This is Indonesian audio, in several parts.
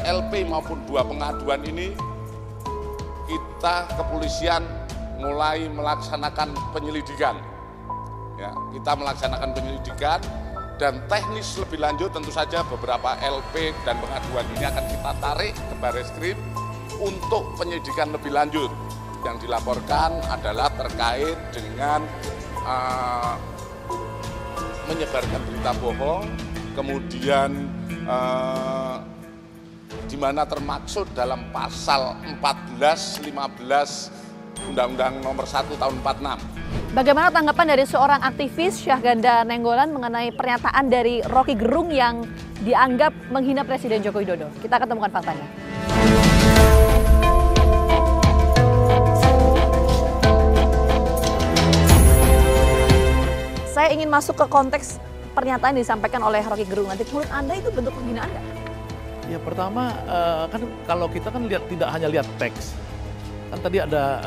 LP maupun 2 pengaduan ini, kita kepolisian mulai melaksanakan penyelidikan. Ya, kita melaksanakan penyelidikan dan teknis lebih lanjut tentu saja beberapa LP dan pengaduan ini akan kita tarik ke Barreskrim untuk penyelidikan lebih lanjut. Yang dilaporkan adalah terkait dengan menyebarkan berita bohong, kemudian di mana termaksud dalam pasal 14, 15 Undang-Undang Nomor 1 Tahun 46. Bagaimana tanggapan dari seorang aktivis Syahganda Nainggolan mengenai pernyataan dari Rocky Gerung yang dianggap menghina Presiden Joko Widodo? Kita akan temukan faktanya. Saya ingin masuk ke konteks pernyataan yang disampaikan oleh Rocky Gerung. Nanti menurut Anda itu bentuk penghinaan nggak? Ya pertama kan kalau kita kan lihat tidak hanya lihat teks, kan tadi ada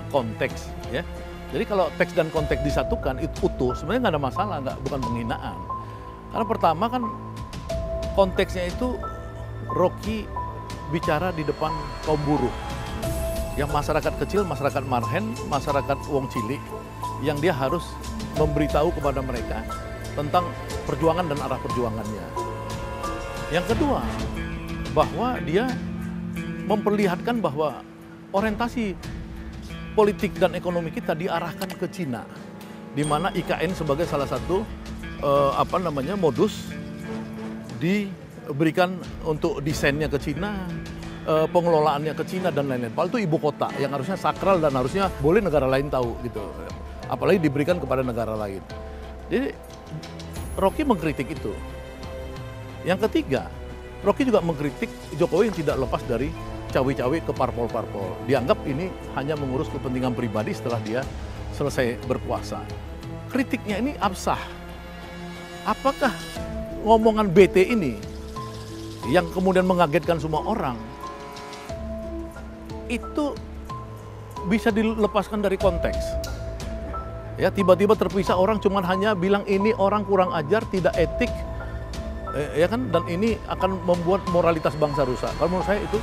konteks ya. Jadi kalau teks dan konteks disatukan itu utuh, sebenarnya nggak ada masalah, bukan penghinaan. Karena pertama kan konteksnya itu Rocky bicara di depan kaum buruh, yang masyarakat kecil, masyarakat marhen, masyarakat wong cilik, yang dia harus memberitahu kepada mereka tentang perjuangan dan arah perjuangannya. Yang kedua, bahwa dia memperlihatkan bahwa orientasi politik dan ekonomi kita diarahkan ke Cina, di mana IKN sebagai salah satu modus diberikan untuk desainnya ke Cina, pengelolaannya ke Cina dan lain-lain. Padahal itu ibu kota yang harusnya sakral dan harusnya boleh negara lain tahu gitu. Apalagi diberikan kepada negara lain. Jadi Rocky mengkritik itu. Yang ketiga, Rocky juga mengkritik Jokowi yang tidak lepas dari cawe-cawe ke parpol-parpol. Dianggap ini hanya mengurus kepentingan pribadi setelah dia selesai berkuasa. Kritiknya ini absah. Apakah ngomongan BT ini yang kemudian mengagetkan semua orang itu bisa dilepaskan dari konteks? Ya, tiba-tiba terpisah orang cuman hanya bilang ini orang kurang ajar, tidak etik, ya kan, dan ini akan membuat moralitas bangsa rusak. Kalau menurut saya itu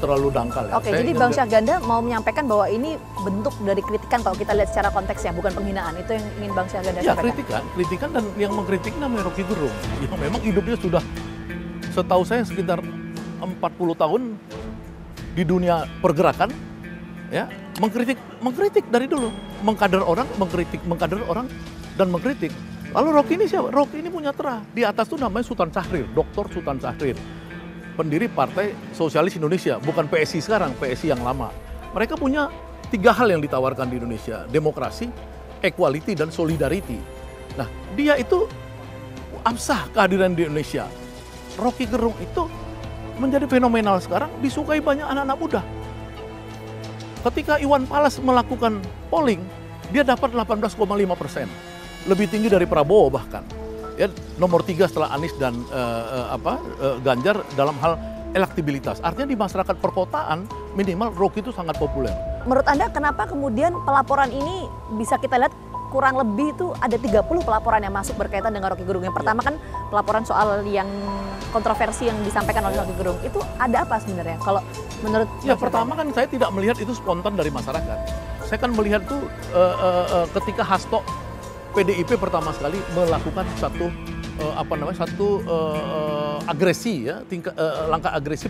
terlalu dangkal. Ya. Oke, jadi Bang Syahganda mau menyampaikan bahwa ini bentuk dari kritikan kalau kita lihat secara konteksnya, bukan penghinaan. Itu yang ingin Bang Syahganda sampaikan. Ya, kritikan dan yang mengkritik namanya Rocky Gerung. Yang memang hidupnya sudah, setahu saya sekitar 40 tahun di dunia pergerakan, ya, mengkritik dari dulu, mengkader orang, dan mengkritik. Lalu Rocky ini siapa? Rocky ini punya terah. Di atas tuh namanya Sultan Syahrir, Dr. Sultan Syahrir. Pendiri Partai Sosialis Indonesia, bukan PSI sekarang, PSI yang lama. Mereka punya 3 hal yang ditawarkan di Indonesia, demokrasi, equality, dan solidarity. Nah, dia itu absah kehadiran di Indonesia. Rocky Gerung itu menjadi fenomenal sekarang, disukai banyak anak-anak muda. Ketika Iwan Fals melakukan polling, dia dapat 18,5%. Lebih tinggi dari Prabowo bahkan. Ya, nomor 3 setelah Anies dan Ganjar dalam hal elektabilitas. Artinya di masyarakat perkotaan minimal Rocky itu sangat populer. Menurut Anda kenapa kemudian pelaporan ini bisa kita lihat kurang lebih itu ada 30 pelaporan yang masuk berkaitan dengan Rocky Gerung. Yang pertama kan pelaporan soal yang kontroversi yang disampaikan oleh Rocky Gerung. Itu ada apa sebenarnya? Kalau menurut pertama kan saya tidak melihat itu spontan dari masyarakat. Saya kan melihat itu ketika Hasto PDIP pertama sekali melakukan satu agresi ya, langkah agresif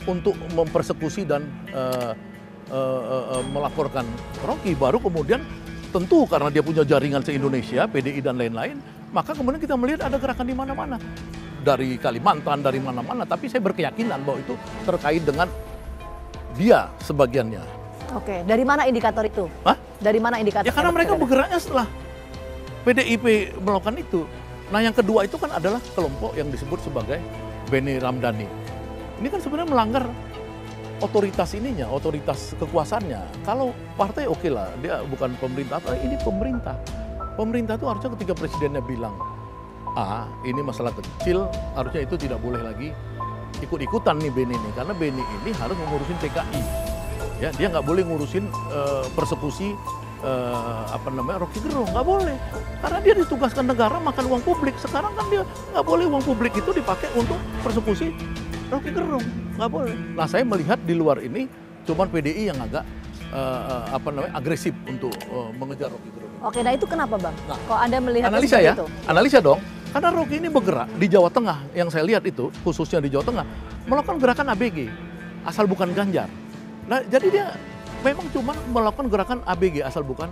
untuk mempersekusi dan melaporkan Rocky. Baru kemudian tentu karena dia punya jaringan se-Indonesia, PDI dan lain-lain, maka kemudian kita melihat ada gerakan di mana-mana. Dari Kalimantan, dari mana-mana, tapi saya berkeyakinan bahwa itu terkait dengan dia sebagiannya. Oke, dari mana indikator itu? Hah? Dari mana indikator? Ya karena mereka bergeraknya setelah PDIP melakukan itu. Nah yang kedua itu kan adalah kelompok yang disebut sebagai Benny Ramdhani. Ini kan sebenarnya melanggar otoritas ininya, otoritas kekuasaannya. Kalau partai oke lah, dia bukan pemerintah, ini pemerintah. Pemerintah itu harusnya ketika presidennya bilang, ini masalah kecil, harusnya itu tidak boleh lagi ikut-ikutan nih Benny ini. Karena Benny ini harus mengurusin PKI. Ya, dia nggak boleh ngurusin persekusi Rocky Gerung, nggak boleh. Karena dia ditugaskan negara makan uang publik. Sekarang kan dia nggak boleh uang publik itu dipakai untuk persekusi Rocky Gerung, nggak boleh. Nah saya melihat di luar ini cuman PDI yang agak agresif untuk mengejar Rocky Gerung. Oke, nah itu kenapa Bang? Nah, Kok Anda melihat analisa seperti ya, itu? analisa dong. Karena Rocky ini bergerak di Jawa Tengah, yang saya lihat itu khususnya di Jawa Tengah melakukan gerakan ABG, asal bukan Ganjar. Nah jadi dia memang cuma melakukan gerakan ABG asal bukan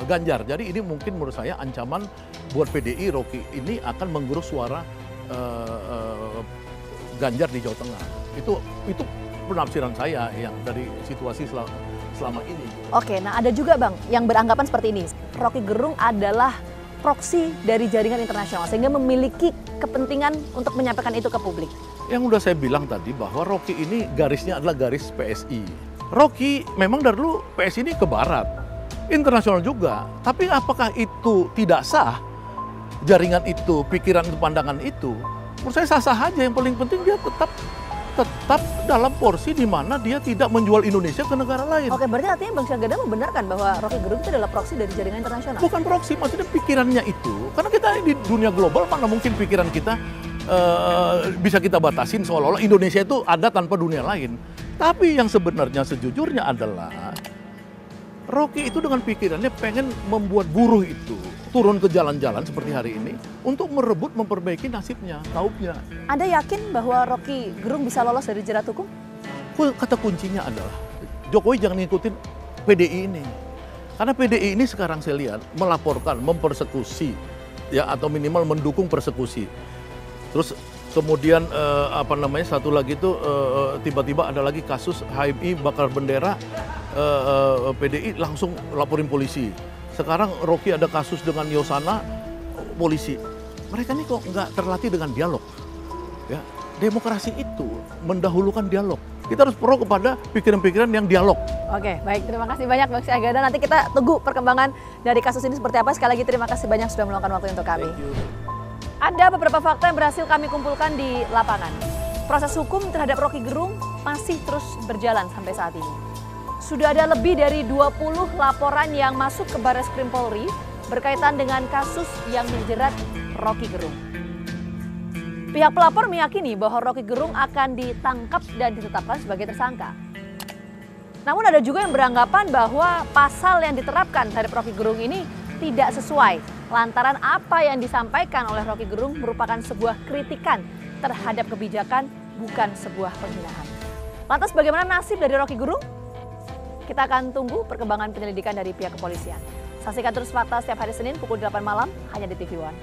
Ganjar. Jadi ini mungkin menurut saya ancaman buat PDI. Rocky ini akan menggerus suara Ganjar di Jawa Tengah. Itu penafsiran saya yang dari situasi selama ini. Oke, nah ada juga Bang yang beranggapan seperti ini. Rocky Gerung adalah proksi dari jaringan internasional sehingga memiliki kepentingan untuk menyampaikan itu ke publik. Yang udah saya bilang tadi bahwa Rocky ini garisnya adalah garis PSI. Rocky memang dari dulu PSI ini ke barat, internasional juga. Tapi apakah itu tidak sah? Jaringan itu, pikiran itu, pandangan itu, menurut saya sah-sah aja. Yang paling penting dia tetap dalam porsi di mana dia tidak menjual Indonesia ke negara lain. Oke, berarti artinya Bang Syahganda membenarkan bahwa Rocky Gerung itu adalah proksi dari jaringan internasional? Bukan proksi, maksudnya pikirannya itu. Karena kita di dunia global, mana mungkin pikiran kita bisa kita batasin seolah-olah Indonesia itu ada tanpa dunia lain. Tapi yang sebenarnya sejujurnya adalah Rocky itu dengan pikirannya pengen membuat buruh itu turun ke jalan-jalan seperti hari ini untuk merebut, memperbaiki nasibnya, kaumnya. Anda yakin bahwa Rocky Gerung bisa lolos dari jerat hukum? Kata kuncinya adalah Jokowi jangan ngikutin PDI ini. Karena PDI ini sekarang saya lihat melaporkan, mempersekusi, ya atau minimal mendukung persekusi. Terus kemudian satu lagi itu tiba-tiba ada lagi kasus HMI bakar bendera, PDI langsung laporin polisi. Sekarang Rocky ada kasus dengan Yosana, polisi. Mereka ini kok nggak terlatih dengan dialog. Ya, demokrasi itu mendahulukan dialog. Kita harus pro kepada pikiran-pikiran yang dialog. Oke, baik. Terima kasih banyak Bang Syahganda. Nanti kita tunggu perkembangan dari kasus ini seperti apa. Sekali lagi terima kasih banyak sudah meluangkan waktu untuk kami. Ada beberapa fakta yang berhasil kami kumpulkan di lapangan. Proses hukum terhadap Rocky Gerung masih terus berjalan sampai saat ini. Sudah ada lebih dari 20 laporan yang masuk ke Barreskrim Polri berkaitan dengan kasus yang menjerat Rocky Gerung. Pihak pelapor meyakini bahwa Rocky Gerung akan ditangkap dan ditetapkan sebagai tersangka. Namun ada juga yang beranggapan bahwa pasal yang diterapkan terhadap Rocky Gerung ini tidak sesuai lantaran apa yang disampaikan oleh Rocky Gerung merupakan sebuah kritikan terhadap kebijakan, bukan sebuah penghinaan. Lantas bagaimana nasib dari Rocky Gerung? Kita akan tunggu perkembangan penyelidikan dari pihak kepolisian. Saksikan terus Fakta setiap hari Senin pukul 8 malam hanya di TV One.